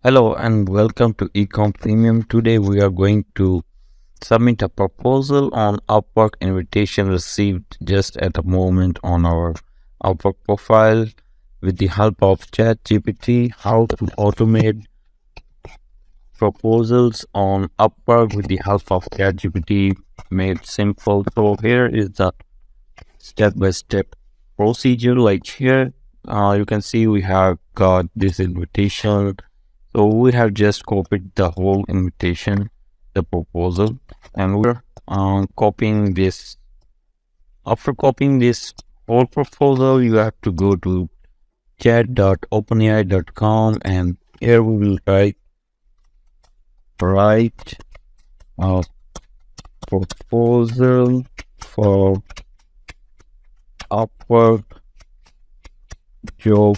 Hello and welcome to Ecom Premium. Today we are going to submit a proposal on Upwork invitation received just at the moment on our Upwork profile with the help of ChatGPT. How to automate proposals on Upwork with the help of ChatGPT made simple. So here is the step-by-step procedure. Like here, you can see we have got this invitation. So we have just copied the whole invitation, the proposal, and we're copying this. After copying this whole proposal, you have to go to chat.openai.com and here we will write a proposal for Upwork job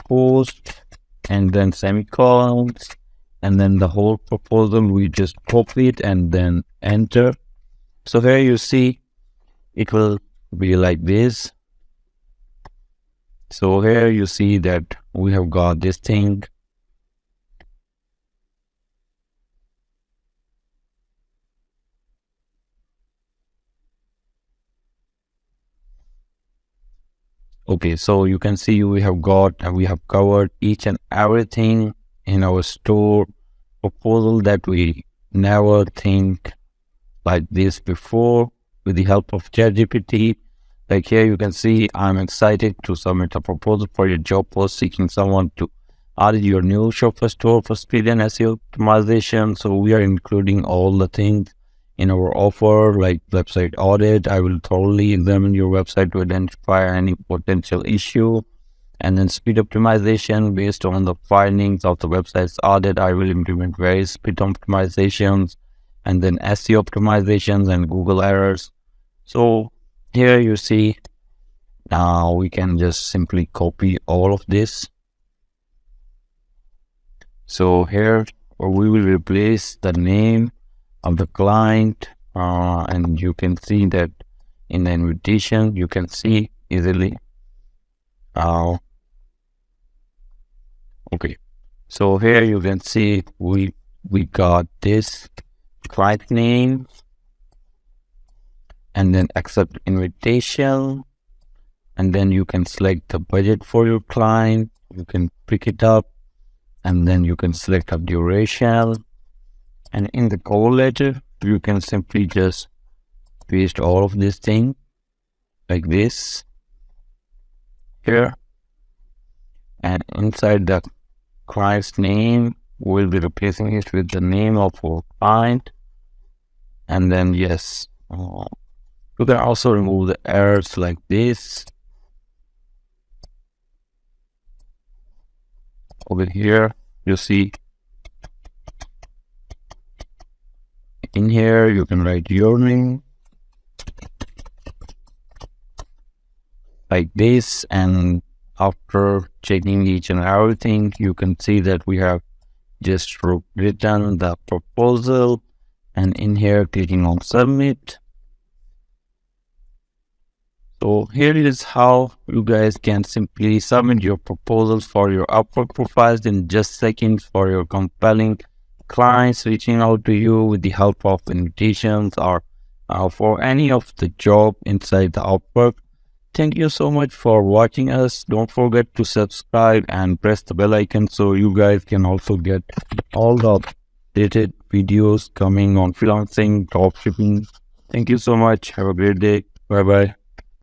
post and then semicolons, and then the whole proposal we just copy it and then enter. So here you see it will be like this. So here you see that we have got this thing. Okay, so you can see we have covered each and everything in our store proposal that we never think like this before with the help of ChatGPT. Like here you can see I'm excited to submit a proposal for your job post seeking someone to audit your new Shopify store for speed and SEO optimization. So we are including all the things in our offer, like website audit. I will thoroughly examine your website to identify any potential issue, and then speed optimization. Based on the findings of the website's audit, I will implement various speed optimizations, and then SEO optimizations and Google errors. So here you see, now we can just simply copy all of this. So here we will replace the name of the client, and you can see that in the invitation you can see easily. Okay, so here you can see we got this client name, and then accept invitation, and then you can select the budget for your client. You can pick it up, and then you can select a duration. And in the cover letter, you can simply just paste all of this thing like this here. And inside the client's name, we'll be replacing it with the name of our client. And then yes, you can also remove the errors like this. Over here, you see in here you can write your name like this, and after checking each and everything, you can see that we have just written the proposal, and in here clicking on submit. So here is how you guys can simply submit your proposals for your Upwork profiles in just seconds for your compelling clients reaching out to you with the help of invitations or for any of the job inside the Upwork. Thank you so much for watching us. Don't forget to subscribe and press the bell icon so you guys can also get all the updated videos coming on freelancing, dropshipping. Thank you so much. Have a great day. Bye bye.